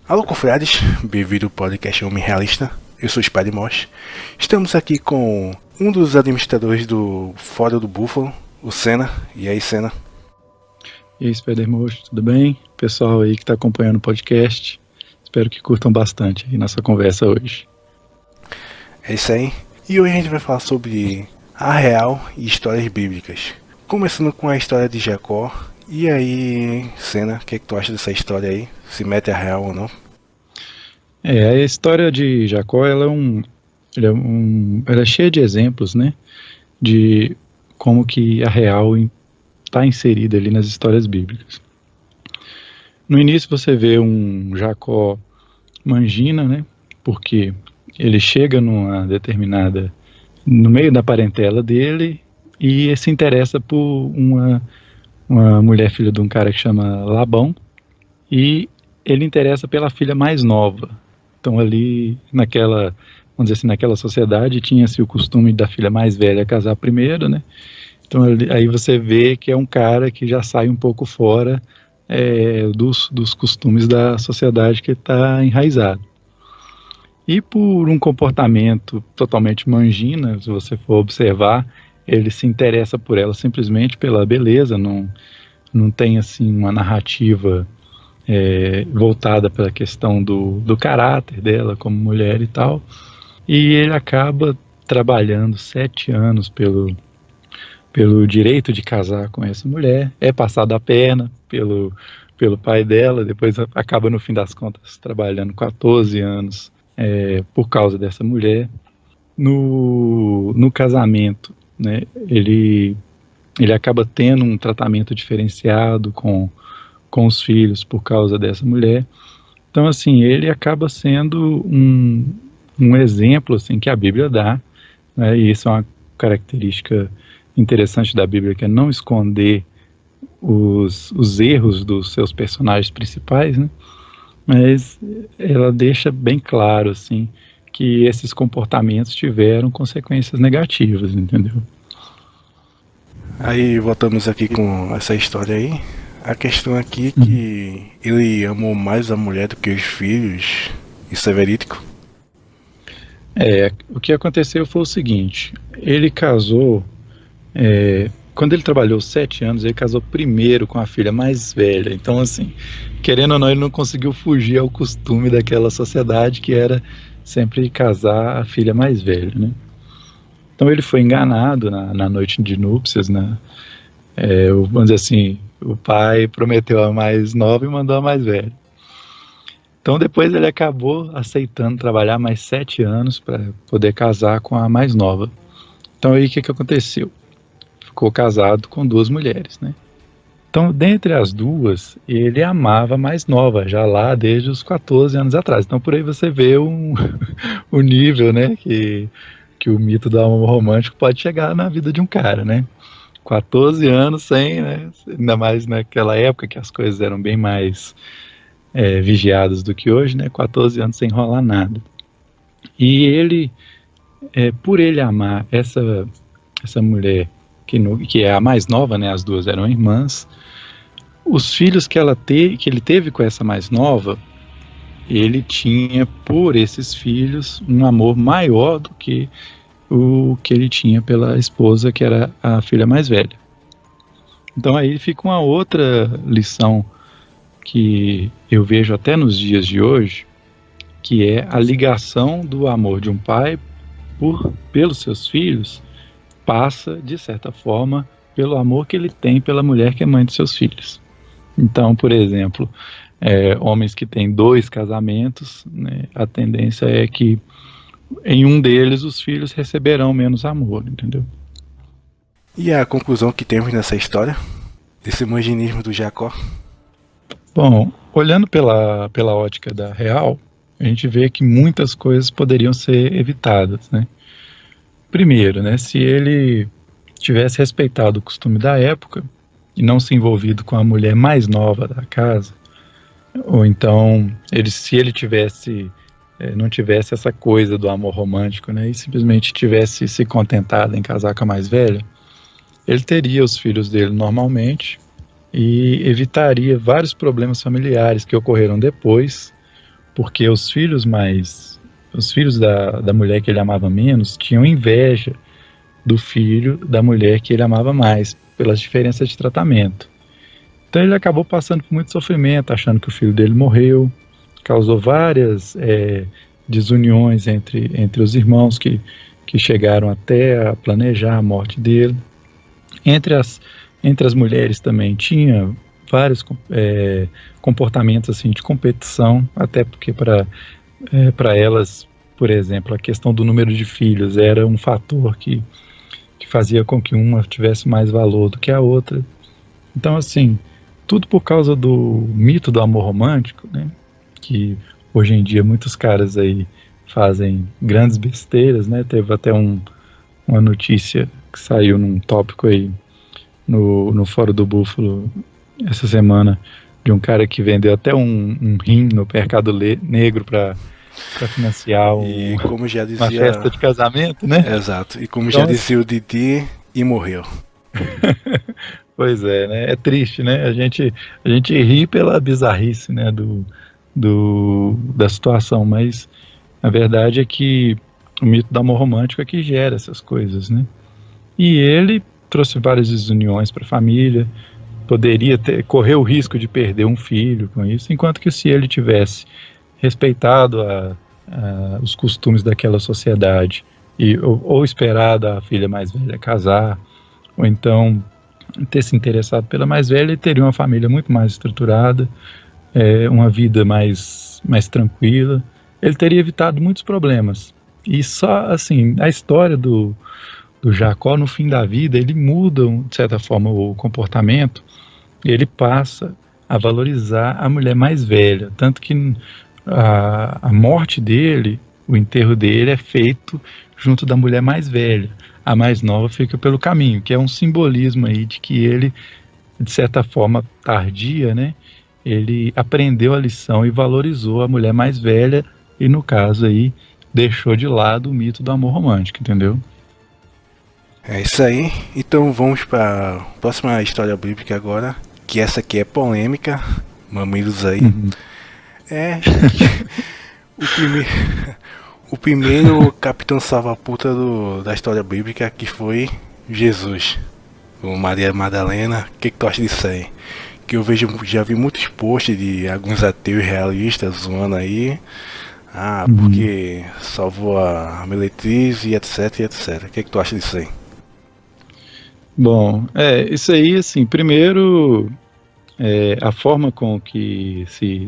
Alô, confrades, bem-vindo ao podcast Homem Realista. Eu sou o Spider-Mosh. Estamos aqui com um dos administradores do Fórum do Búfalo, o Senna. E aí, Senna? E aí, Spider-Mosh, tudo bem? Pessoal aí que está acompanhando o podcast, espero que curtam bastante aí nossa conversa hoje. É isso aí. E hoje a gente vai falar sobre a real e histórias bíblicas. Começando com a história de Jacó. E aí, Senna, o que tu acha dessa história aí? Se mete a real ou não? A história de Jacó, ela é cheia de exemplos, né? De como que a real está inserida ali nas histórias bíblicas. No início você vê um Jacó mangina, né? Porque ele chega no meio da parentela dele e se interessa por uma mulher filha de um cara que chama Labão, e ele interessa pela filha mais nova. Então ali vamos dizer assim, naquela sociedade tinha-se o costume da filha mais velha casar primeiro, né? Então aí você vê que é um cara que já sai um pouco fora dos costumes da sociedade que está enraizado. E por um comportamento totalmente mangina, se você for observar, ele se interessa por ela simplesmente pela beleza, não tem assim uma narrativa voltada pela questão do caráter dela como mulher e tal. E ele acaba trabalhando 7 anos pelo direito de casar com essa mulher, é passado a perna pelo pai dela, depois acaba no fim das contas trabalhando 14 anos por causa dessa mulher. No casamento, né, ele acaba tendo um tratamento diferenciado com os filhos por causa dessa mulher. Então, assim, ele acaba sendo um exemplo assim, que a Bíblia dá, né, e isso é uma característica interessante da Bíblia, que é não esconder os erros dos seus personagens principais, né, mas ela deixa bem claro, assim, que esses comportamentos tiveram consequências negativas, entendeu? Aí voltamos aqui com essa história aí. A questão aqui é que ele amou mais a mulher do que os filhos. Isso é verídico? O que aconteceu foi o seguinte: ele casou, quando ele trabalhou 7 anos, ele casou primeiro com a filha mais velha. Então, assim, querendo ou não, ele não conseguiu fugir ao costume daquela sociedade que era sempre casar a filha mais velha, né? Então ele foi enganado na noite de núpcias, né? Vamos dizer assim, o pai prometeu a mais nova e mandou a mais velha. Então depois ele acabou aceitando trabalhar mais 7 anos para poder casar com a mais nova. Então aí o que aconteceu? Ficou casado com 2 mulheres, né? Então, dentre as duas, ele amava a mais nova, já lá desde os 14 anos atrás. Então por aí você vê o nível, né, que o mito do amor romântico pode chegar na vida de um cara, né? 14 anos sem, né? Ainda mais naquela época que as coisas eram bem mais vigiadas do que hoje, né? 14 anos sem enrolar nada. E ele, por ele amar essa mulher, que é a mais nova, né? As duas eram irmãs, os filhos que ele teve com essa mais nova, ele tinha por esses filhos um amor maior do que o que ele tinha pela esposa, que era a filha mais velha. Então aí fica uma outra lição que eu vejo até nos dias de hoje, que é a ligação do amor de um pai pelos seus filhos, passa, de certa forma, pelo amor que ele tem pela mulher que é mãe de seus filhos. Então, por exemplo, homens que têm 2 casamentos, né, a tendência é que em um deles os filhos receberão menos amor, entendeu? E a conclusão que temos nessa história, desse manginismo do Jacó? Bom, olhando pela ótica da real, a gente vê que muitas coisas poderiam ser evitadas, né? Primeiro, né, se ele tivesse respeitado o costume da época e não se envolvido com a mulher mais nova da casa, ou então se ele não tivesse essa coisa do amor romântico, né, e simplesmente tivesse se contentado em casar com a mais velha, ele teria os filhos dele normalmente e evitaria vários problemas familiares que ocorreram depois, porque os filhos da mulher que ele amava menos tinham inveja do filho da mulher que ele amava mais, pelas diferenças de tratamento. Então ele acabou passando por muito sofrimento, achando que o filho dele morreu, causou várias desuniões entre os irmãos que chegaram até a planejar a morte dele. Entre as mulheres também tinha vários comportamentos assim, de competição, até porque para elas, por exemplo, a questão do número de filhos era um fator que fazia com que uma tivesse mais valor do que a outra. Então, assim, tudo por causa do mito do amor romântico, né? Que hoje em dia muitos caras aí fazem grandes besteiras, né? Teve até uma notícia que saiu num tópico aí no Fórum do Búfalo essa semana, de um cara que vendeu até um rim no mercado negro para financiar como já dizia, uma festa de casamento, né? Exato. E como então, já dizia o Didi, e morreu. Pois é, né? É triste, né? A gente ri pela bizarrice, né? Da situação, mas a verdade é que o mito do amor romântico é que gera essas coisas, né? E ele trouxe várias desuniões para a família, poderia correr o risco de perder um filho com isso, enquanto que se ele tivesse respeitado os costumes daquela sociedade ou esperado a filha mais velha casar, ou então ter se interessado pela mais velha, ele teria uma família muito mais estruturada, uma vida mais tranquila, ele teria evitado muitos problemas. E só assim, a história do Jacó no fim da vida, ele muda de certa forma o comportamento, ele passa a valorizar a mulher mais velha, tanto que a morte dele, o enterro dele é feito junto da mulher mais velha, a mais nova fica pelo caminho, que é um simbolismo aí de que ele, de certa forma tardia, né, ele aprendeu a lição e valorizou a mulher mais velha e, no caso aí, deixou de lado o mito do amor romântico, entendeu? É isso aí. Então vamos para a próxima história bíblica agora, que essa aqui é polêmica, mamilos aí. O primeiro capitão salva-puta da história bíblica, que foi Jesus, o Maria Madalena. O que tu acha disso aí? Que eu já vi muitos posts de alguns ateus realistas zoando aí, porque salvou a Meretriz e etc, e etc. O que tu acha disso aí? Bom, isso aí, assim, primeiro, a forma com que se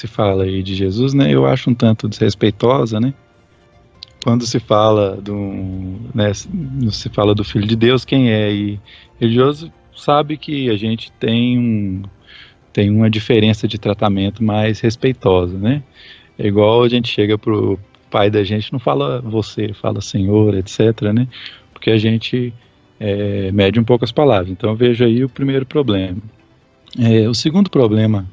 fala aí de Jesus, né, eu acho um tanto desrespeitosa, né, quando se fala se fala do Filho de Deus, quem é, e religioso sabe que a gente tem uma diferença de tratamento mais respeitosa, né, é igual a gente chega pro pai da gente, não fala você, fala senhor, etc, né, porque a gente mede um pouco as palavras. Então eu vejo aí o primeiro problema. O segundo problema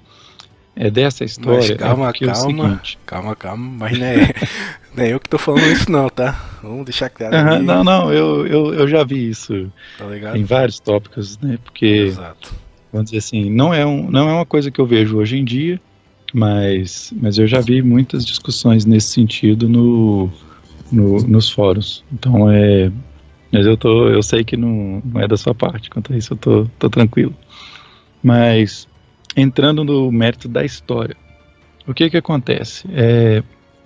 dessa história. Mas calma, o seguinte... calma, mas não é eu que tô falando isso não, tá? Vamos deixar claro. Não, eu já vi isso, tá ligado? Em vários tópicos, né? Porque, exato, vamos dizer assim, não é uma coisa que eu vejo hoje em dia, mas eu já vi muitas discussões nesse sentido nos fóruns. Então mas eu sei que não é da sua parte, quanto a isso eu tô tranquilo. Mas, entrando no mérito da história, o que acontece?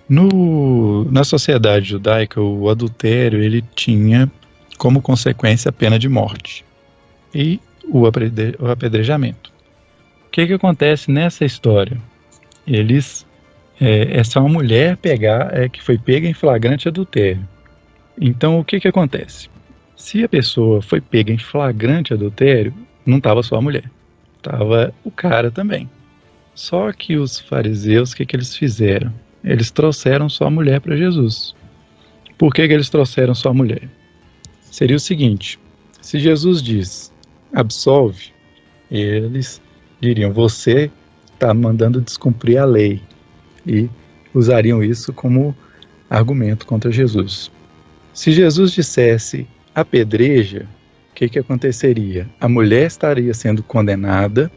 Na sociedade judaica, o adultério, ele tinha como consequência a pena de morte e o apedrejamento. O que acontece nessa história? Essa uma mulher que foi pega em flagrante adultério. Então, o que acontece? Se a pessoa foi pega em flagrante adultério, não estava só a mulher, estava o cara também. Só que os fariseus, o que eles fizeram? Eles trouxeram só a mulher para Jesus. Por que eles trouxeram só a mulher? Seria o seguinte, se Jesus diz, absolve, eles diriam, você está mandando descumprir a lei, e usariam isso como argumento contra Jesus. Se Jesus dissesse apedreja, o que aconteceria? A mulher estaria sendo condenada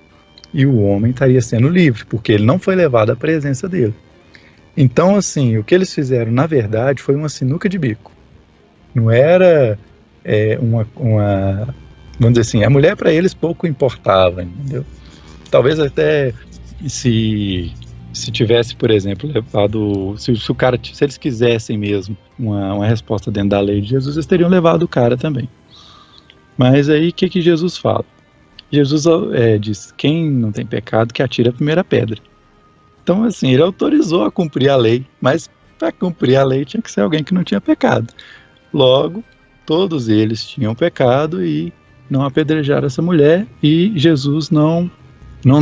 e o homem estaria sendo livre, porque ele não foi levado à presença dele. Então, assim, o que eles fizeram, na verdade, foi uma sinuca de bico. Não era vamos dizer assim, a mulher para eles pouco importava, entendeu? Talvez até se tivesse, por exemplo, levado, se o cara, se eles quisessem mesmo uma resposta dentro da lei de Jesus, eles teriam levado o cara também. Mas aí, o que Jesus fala? Jesus diz, quem não tem pecado, que atire a primeira pedra. Então, assim, ele autorizou a cumprir a lei, mas para cumprir a lei tinha que ser alguém que não tinha pecado. Logo, todos eles tinham pecado e não apedrejaram essa mulher, e Jesus não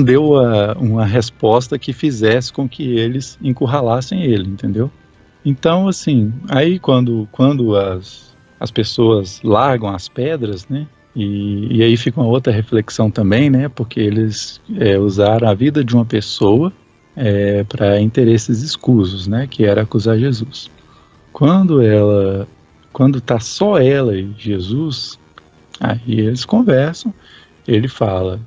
deu uma resposta que fizesse com que eles encurralassem ele, entendeu? Então, assim, aí quando as pessoas largam as pedras, né? E aí fica uma outra reflexão também, né? Porque eles usaram a vida de uma pessoa para interesses escusos, né? Que era acusar Jesus. Quando tá só ela e Jesus, aí eles conversam, ele fala,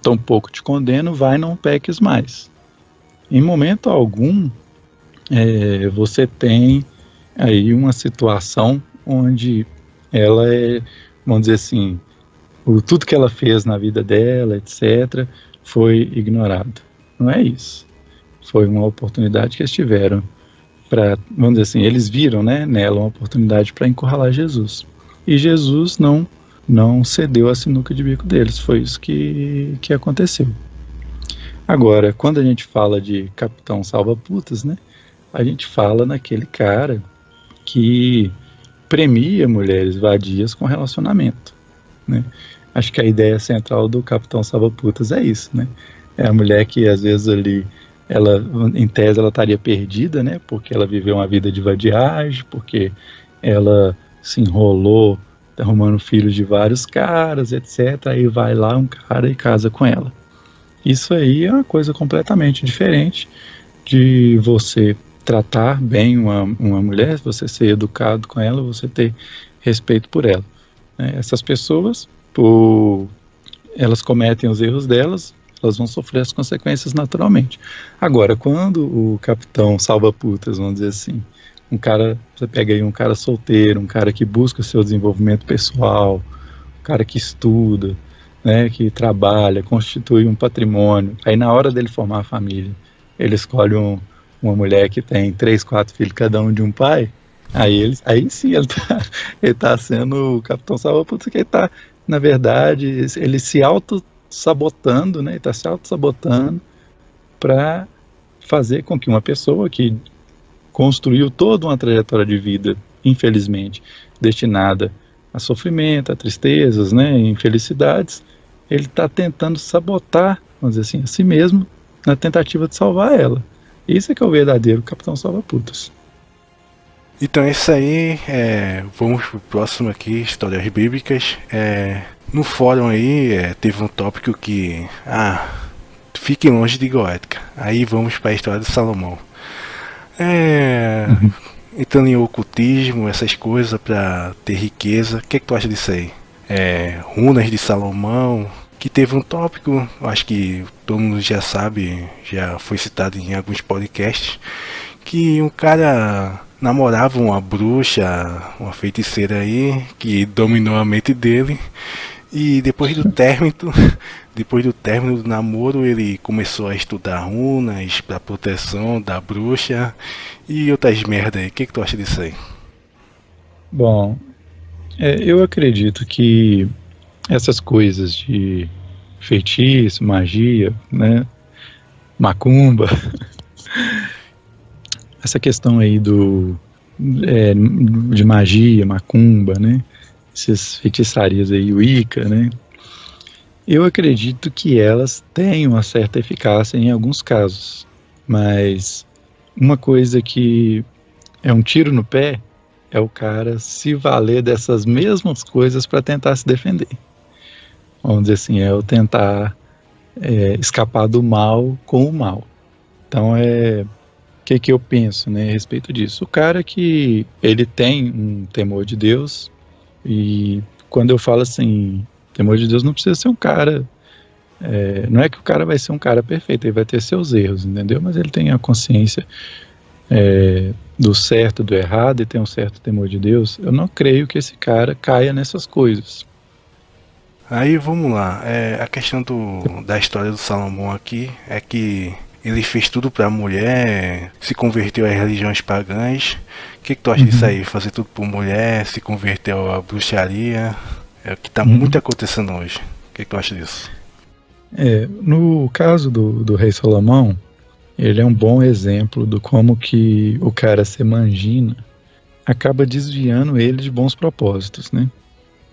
tão pouco te condeno, vai, não peques mais. Em momento algum, você tem aí uma situação onde ela vamos dizer assim, tudo que ela fez na vida dela, etc., foi ignorado. Não é isso. Foi uma oportunidade que eles tiveram para, vamos dizer assim, eles viram, né, nela uma oportunidade para encurralar Jesus. E Jesus não cedeu a sinuca de bico deles. Foi isso que aconteceu. Agora, quando a gente fala de capitão salva-putas, né, a gente fala naquele cara que premia mulheres vadias com relacionamento, né? Acho que a ideia central do capitão salva-putas é isso, né? É a mulher que às vezes ali, ela, em tese, ela estaria perdida, né? Porque ela viveu uma vida de vadiagem, porque ela se enrolou arrumando filhos de vários caras, etc. Aí vai lá um cara e casa com ela. Isso aí é uma coisa completamente diferente de você tratar bem uma mulher, você ser educado com ela, você ter respeito por ela. Essas pessoas, elas cometem os erros delas, elas vão sofrer as consequências naturalmente. Agora, quando o capitão salva-putas, vamos dizer assim, você pega aí um cara solteiro, um cara que busca seu desenvolvimento pessoal, um cara que estuda, né, que trabalha, constitui um patrimônio, aí na hora dele formar a família, ele escolhe uma mulher que tem 3, 4 filhos, cada um de um pai, aí sim ele tá sendo o capitão salva-putas, que ele tá, na verdade, ele se auto-sabotando, né, ele tá se auto-sabotando para fazer com que uma pessoa que construiu toda uma trajetória de vida, infelizmente, destinada a sofrimento, a tristezas, né, infelicidades, ele está tentando sabotar, vamos dizer assim, a si mesmo, na tentativa de salvar ela. Isso é que é o verdadeiro capitão salva-putas. Então é isso aí, vamos pro próximo aqui, histórias bíblicas. No fórum aí teve um tópico que, fiquem longe de goética. Aí vamos para a história de Salomão. Entrando em ocultismo, essas coisas para ter riqueza. O que tu acha disso aí? Runas de Salomão, que teve um tópico, acho que todo mundo já sabe, já foi citado em alguns podcasts, que um cara namorava uma bruxa, uma feiticeira aí, que dominou a mente dele, e depois do término do namoro, ele começou a estudar runas para proteção da bruxa e outras merda aí. O que tu acha disso aí? Bom, eu acredito que essas coisas de feitiço, magia, né, macumba, essa questão aí de magia, macumba, né, essas feitiçarias aí, Wicca, né, eu acredito que elas têm uma certa eficácia em alguns casos, mas uma coisa que é um tiro no pé é o cara se valer dessas mesmas coisas para tentar se defender. Vamos dizer assim, é o tentar escapar do mal com o mal. Então o que eu penso, né, a respeito disso? O cara que ele tem um temor de Deus, e quando eu falo assim, temor de Deus não precisa ser um cara Não é que o cara vai ser um cara perfeito, ele vai ter seus erros, entendeu? Mas ele tem a consciência do certo, do errado, e tem um certo temor de Deus. Eu não creio que esse cara caia nessas coisas. Aí vamos lá, a questão da história do Salomão aqui é que ele fez tudo pra mulher, se converteu às religiões pagãs. O que tu acha disso aí? Fazer tudo por mulher, se converteu à bruxaria, é o que tá muito acontecendo hoje. O que tu acha disso? No caso do rei Salomão, ele é um bom exemplo do como que o cara ser mangina acaba desviando ele de bons propósitos, né?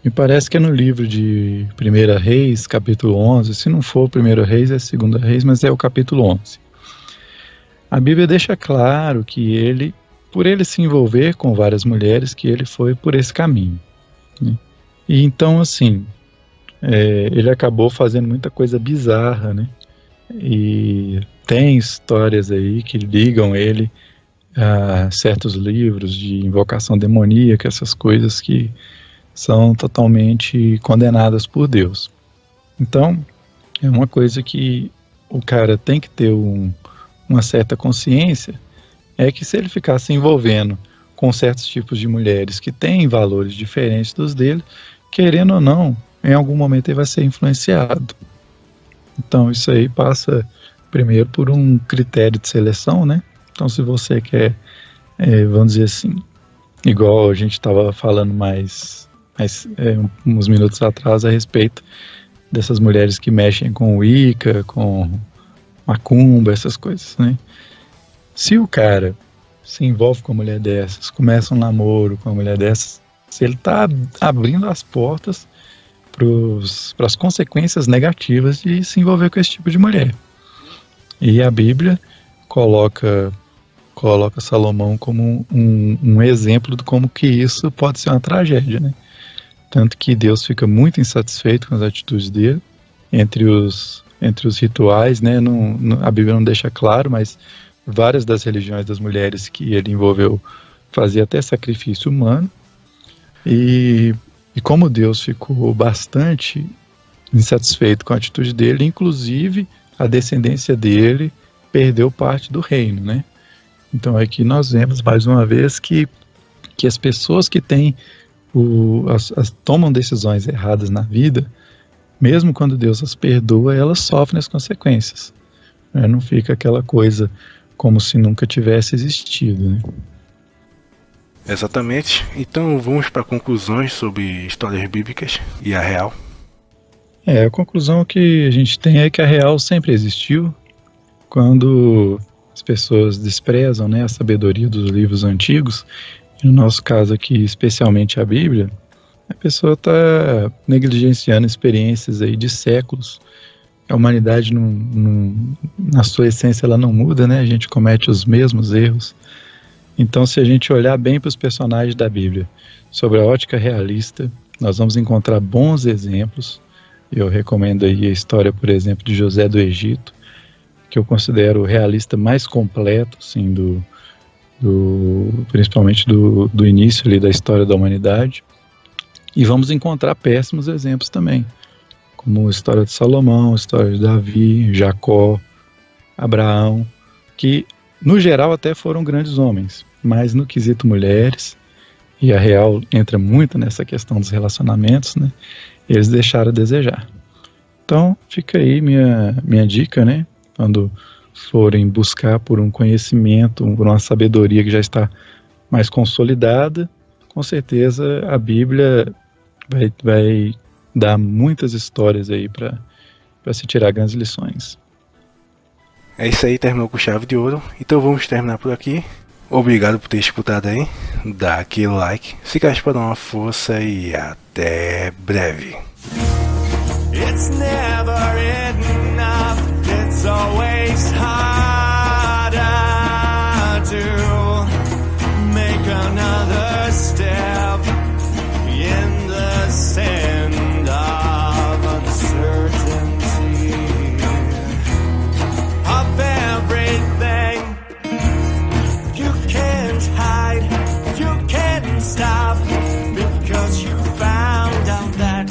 Me parece que é no livro de 1 Reis, capítulo 11, se não for 1 Reis, é 2 Reis, mas é o capítulo 11. A Bíblia deixa claro que por ele se envolver com várias mulheres, que ele foi por esse caminho, né? E então, assim, ele acabou fazendo muita coisa bizarra, né? E tem histórias aí que ligam ele a certos livros de invocação demoníaca, essas coisas que são totalmente condenadas por Deus. Então, é uma coisa que o cara tem que ter uma certa consciência, é que se ele ficar se envolvendo com certos tipos de mulheres que têm valores diferentes dos dele, querendo ou não, em algum momento ele vai ser influenciado. Então, isso aí passa primeiro por um critério de seleção, né? Então, se você quer, vamos dizer assim, igual a gente estava falando uns minutos atrás a respeito dessas mulheres que mexem com Wicca, com macumba, essas coisas, né? Se o cara se envolve com uma mulher dessas, começa um namoro com uma mulher dessas, ele está abrindo as portas para as consequências negativas de se envolver com esse tipo de mulher. E a Bíblia coloca Salomão como um exemplo de como que isso pode ser uma tragédia, né? Tanto que Deus fica muito insatisfeito com as atitudes dele. Entre os rituais, né, a Bíblia não deixa claro, mas várias das religiões das mulheres que ele envolveu fazia até sacrifício humano. E como Deus ficou bastante insatisfeito com a atitude dele, inclusive a descendência dele perdeu parte do reino, né? Então aqui nós vemos mais uma vez que as pessoas que têm tomam decisões erradas na vida, mesmo quando Deus as perdoa, elas sofrem as consequências, né? Não fica aquela coisa como se nunca tivesse existido, né? Exatamente. Então vamos para conclusões sobre histórias bíblicas e a real. A conclusão que a gente tem é que a real sempre existiu. Quando as pessoas desprezam, né, a sabedoria dos livros antigos, no nosso caso aqui, especialmente a Bíblia, a pessoa está negligenciando experiências aí de séculos. A humanidade, na sua essência, ela não muda, né? A gente comete os mesmos erros. Então, se a gente olhar bem para os personagens da Bíblia, sobre a ótica realista, nós vamos encontrar bons exemplos. Eu recomendo aí a história, por exemplo, de José do Egito, que eu considero o realista mais completo, assim, principalmente do início ali da história da humanidade. E vamos encontrar péssimos exemplos também, como a história de Salomão, a história de Davi, Jacó, Abraão, que no geral até foram grandes homens, mas no quesito mulheres, e a real entra muito nessa questão dos relacionamentos, né, eles deixaram a desejar. Então fica aí minha dica, né, quando forem buscar por um conhecimento, por uma sabedoria que já está mais consolidada, com certeza a Bíblia vai dar muitas histórias aí para se tirar grandes lições. É isso aí, terminou com chave de ouro. Então vamos terminar por aqui. Obrigado por ter escutado aí. Dá aquele like, se quer para dar uma força e até breve. It's never enough, it's always harder to make another step in the sand of uncertainty of everything. You can't hide, you can't stop, because you found out that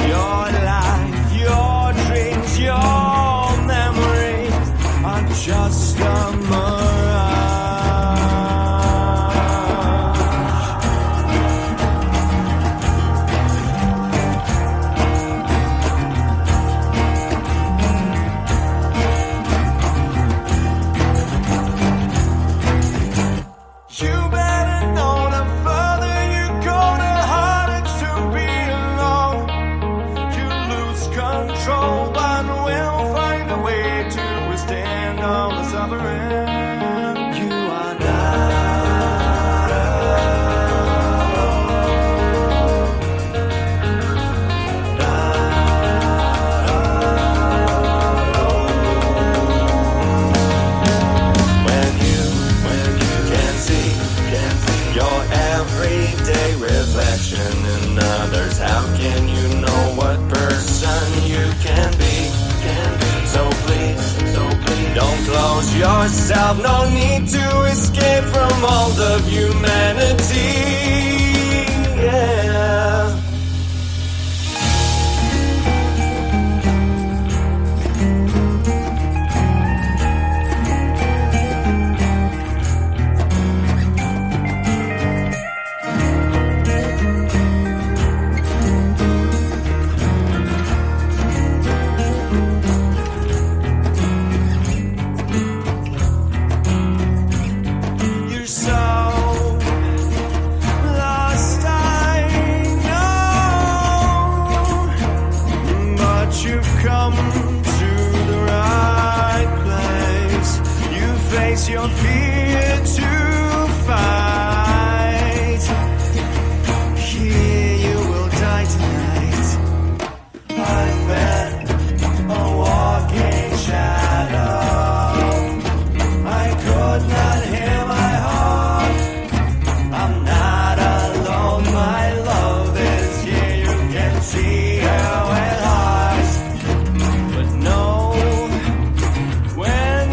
your life, your dream Yourself, no need to escape from all of humanity. Yeah. Your fear to fight. Here you will die tonight. I've been a walking shadow. I could not hear my heart. I'm not alone. My love is here. You can see how it lies. But no, when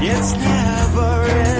it's never ending.